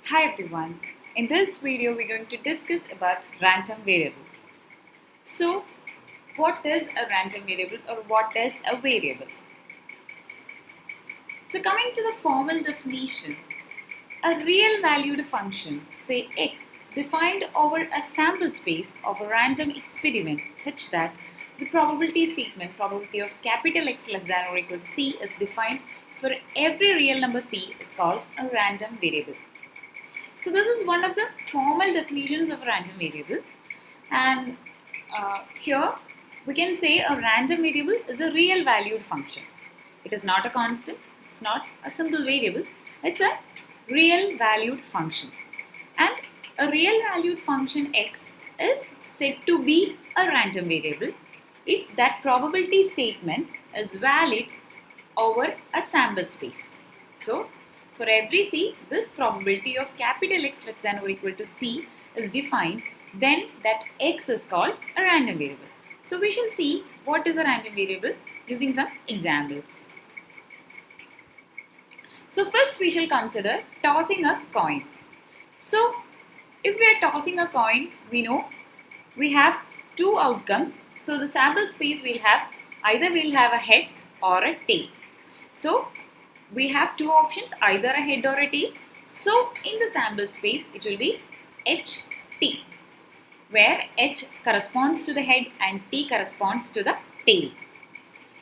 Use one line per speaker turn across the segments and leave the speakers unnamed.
Hi everyone. In this video we're going to discuss about random variable. So what is a random variable or what is a variable? So coming to the formal definition, a real valued function, say x, defined over a sample space of a random experiment such that the probability statement, probability of capital X less than or equal to C is defined for every real number C is called a random variable. So this is one of the formal definitions of a random variable, and here we can say a random variable is a real valued function. It is not a constant, it's not a simple variable, it's a real valued function. And a real valued function x is said to be a random variable if that probability statement is valid over a sample space. So for every C, this probability of capital X less than or equal to C is defined, then that X is called a random variable. So we shall see what is a random variable using some examples. So first we shall consider tossing a coin. So if we are tossing a coin, we know we have two outcomes. So the sample space will have either we'll have a head or a tail. So we have two options, either a head or a tail. So in the sample space it will be HT, where H corresponds to the head and T corresponds to the tail.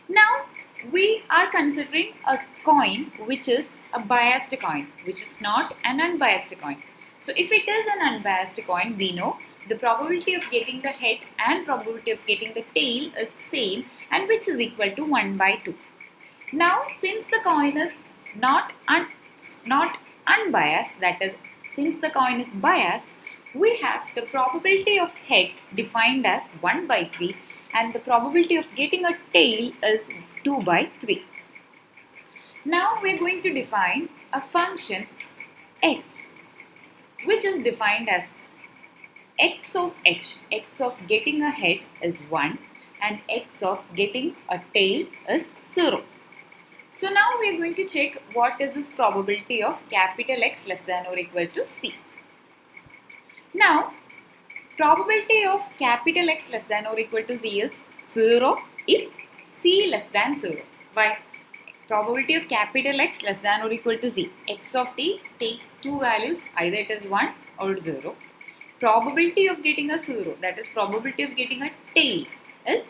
Now we are considering a coin which is a biased coin, which is not an unbiased coin. So if it is an unbiased coin, we know the probability of getting the head and probability of getting the tail is same, and which is equal to 1 by 2. Now, since the coin is not unbiased, that is, since the coin is biased, we have the probability of head defined as 1 by 3 and the probability of getting a tail is 2 by 3. Now, we are going to define a function x, which is defined as x of h. X of getting a head is 1 and x of getting a tail is 0. So now we are going to check what is this probability of capital X less than or equal to C. Now, probability of capital X less than or equal to Z is 0 if C less than 0. Why? Probability of capital X less than or equal to Z. X of t takes two values, either it is 1 or 0. Probability of getting a 0, that is probability of getting a tail, is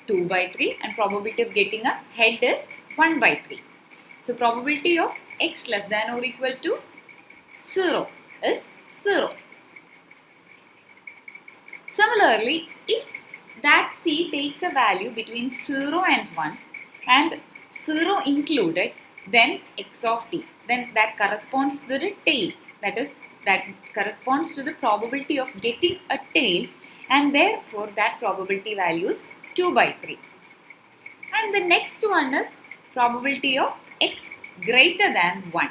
2 by 3 and probability of getting a head is 1 by 3. So probability of x less than or equal to 0 is 0. Similarly, if that C takes a value between 0 and 1 and 0 included, then x of t, then that corresponds to the tail, that corresponds to the probability of getting a tail, and therefore that probability value is 2 by 3. And the next one is probability of x greater than 1.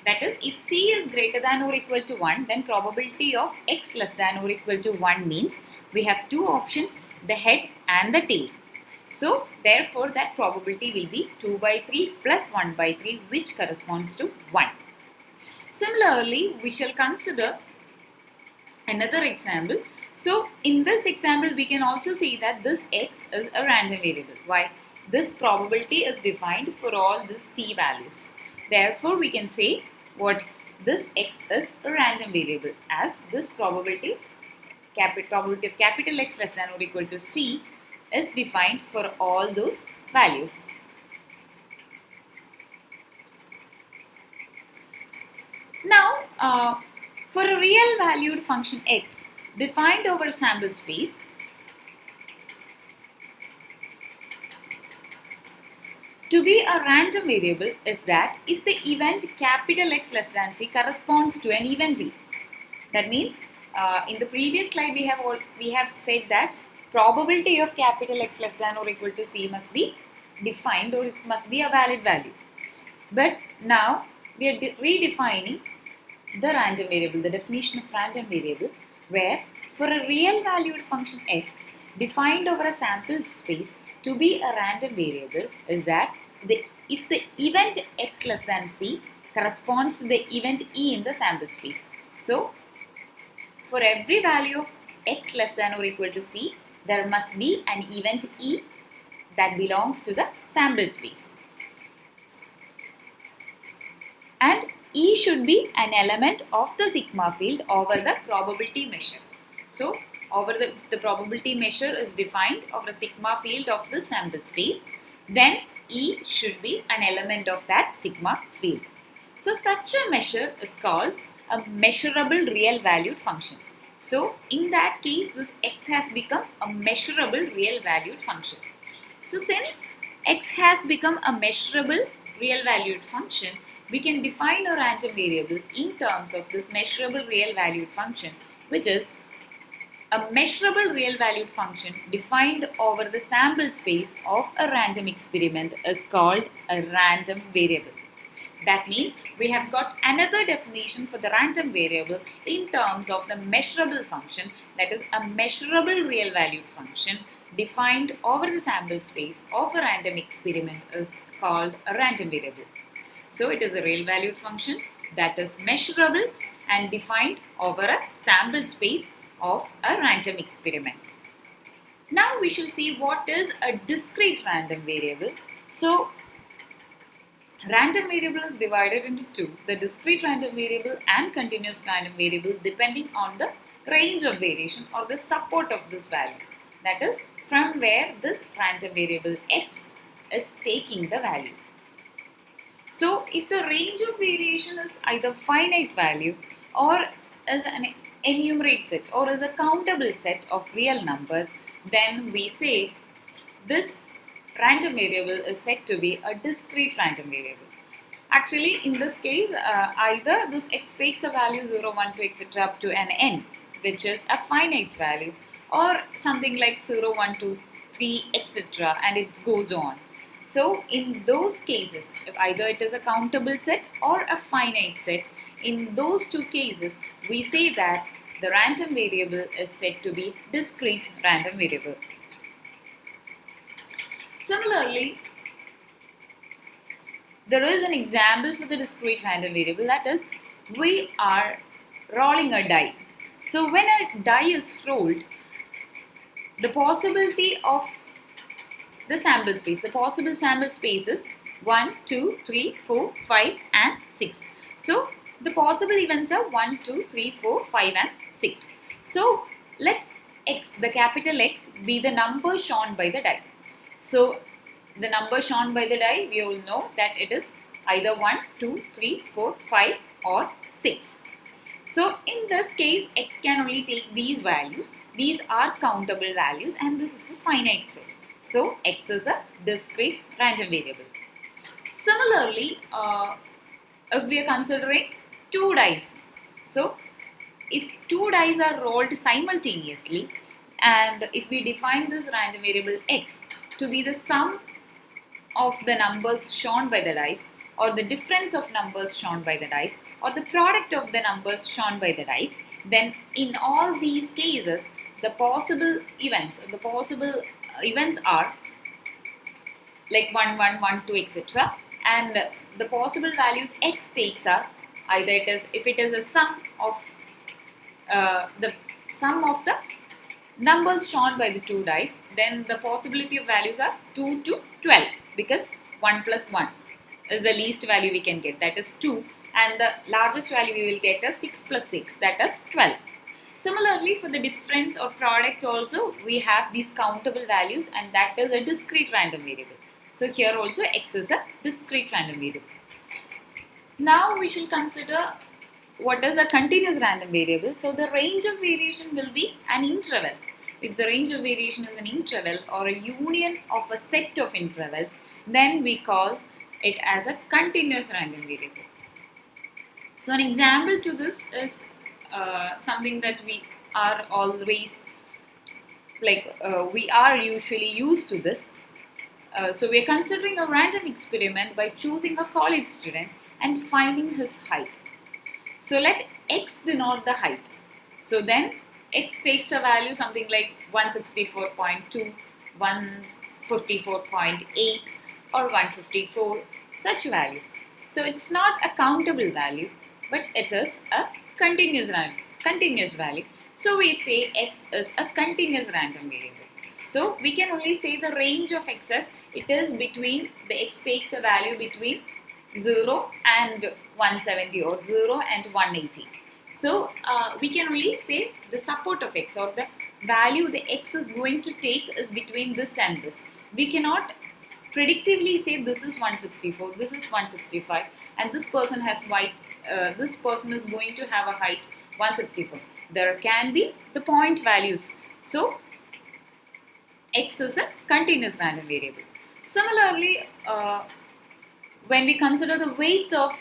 That is, if C is greater than or equal to 1, then probability of x less than or equal to 1 means we have two options, the head and the tail. So, therefore, that probability will be 2 by 3 plus 1 by 3, which corresponds to 1. Similarly, we shall consider another example. So, in this example, we can also see that this x is a random variable. Why? This probability is defined for all the C values. Therefore, we can say what this x is a random variable, as this probability of capital X less than or equal to C is defined for all those values. Now, for a real valued function x defined over a sample space, to be a random variable is that if the event capital X less than C corresponds to an event t. That means in the previous slide we have said that probability of capital X less than or equal to C must be defined, or it must be a valid value. But now we are redefining the random variable, the definition of random variable, where for a real valued function x defined over a sample space, to be a random variable is that if the event x less than C corresponds to the event E in the sample space. So, for every value of x less than or equal to c, there must be an event E that belongs to the sample space. And E should be an element of the sigma field over the probability measure. So, over the probability measure is defined over a sigma field of the sample space, then E should be an element of that sigma field. So, such a measure is called a measurable real valued function. So, in that case, this x has become a measurable real valued function. So, since x has become a measurable real valued function, we can define a random variable in terms of this measurable real valued function, which is a measurable real valued function defined over the sample space of a random experiment is called a random variable. That means we have got another definition for the random variable in terms of the measurable function, that is a measurable real valued function defined over the sample space of a random experiment is called a random variable. So it is a real valued function that is measurable and defined over a sample space of a random experiment. Now we shall see what is a discrete random variable. So random variable is divided into two, the discrete random variable and continuous random variable, depending on the range of variation or the support of this value. That is, from where this random variable x is taking the value. So, if the range of variation is either finite value or is an enumerate set or is a countable set of real numbers, then we say this random variable is said to be a discrete random variable. Actually, in this case, either this x takes a value 0, 1, 2, etc. up to an n, which is a finite value, or something like 0, 1, 2, 3, etc. and it goes on. So, in those cases, if either it is a countable set or a finite set, in those two cases, we say that the random variable is said to be discrete random variable. Similarly, there is an example for the discrete random variable, that is, we are rolling a die. So, when a die is rolled, the possibility of the sample space, the possible sample space is 1, 2, 3, 4, 5 and 6. So, the possible events are 1, 2, 3, 4, 5 and 6. So, let x, the capital X, be the number shown by the die. So, the number shown by the die, we all know that it is either 1, 2, 3, 4, 5 or 6. So, in this case, x can only take these values. These are countable values and this is a finite set. So, x is a discrete random variable. Similarly, if we are considering two dice, so if two dice are rolled simultaneously and if we define this random variable x to be the sum of the numbers shown by the dice or the difference of numbers shown by the dice or the product of the numbers shown by the dice, then in all these cases, the possible events are like 1, 1, 1, 2, etc. And the possible values x takes are either it is, if it is a sum of the numbers shown by the two dice, then the possibility of values are 2 to 12 because 1 plus 1 is the least value we can get, that is 2, and the largest value we will get is 6 plus 6, that is 12. Similarly, for the difference or product also, we have these countable values and that is a discrete random variable. So, here also x is a discrete random variable. Now, we shall consider what is a continuous random variable. So, the range of variation will be an interval. If the range of variation is an interval or a union of a set of intervals, then we call it as a continuous random variable. So, an example to this is something that we are always we are usually used to this. So we are considering a random experiment by choosing a college student and finding his height. So let x denote the height. So then x takes a value something like 164.2, 154.8 or 154, such values. So it's not a countable value, but it is a continuous value. So we say x is a continuous random variable. So we can only say the range of x's. It is between, the x takes a value between 0 and 170 or 0 and 180. So we can only say the support of x, or the value the x is going to take is between this and this. We cannot predictively say this is 164, this is 165, and this person has this person is going to have a height 164. There can be the point values. So x is a continuous random variable. Similarly, when we consider the weight of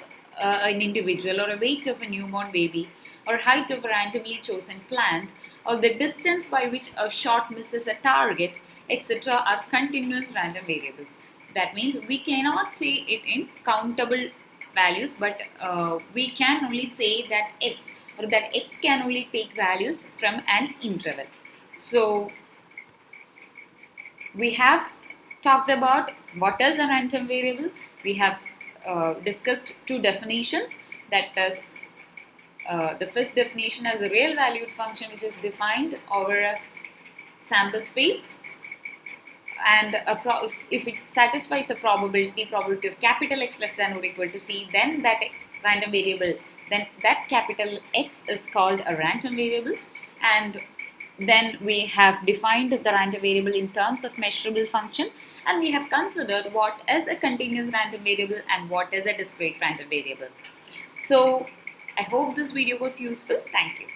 an individual, or a weight of a newborn baby, or height of a randomly chosen plant, or the distance by which a shot misses a target, etc., are continuous random variables. That means we cannot say it in countable values, but we can only say that x, or that x can only take values from an interval. So we have talked about what is a random variable. We have discussed two definitions. That is, the first definition as a real valued function which is defined over a sample space, and if it satisfies a probability of capital X less than or equal to C, then that random variable, then that capital X is called a random variable. And then we have defined the random variable in terms of measurable function, and we have considered what is a continuous random variable and what is a discrete random variable. So I hope this video was useful. Thank you.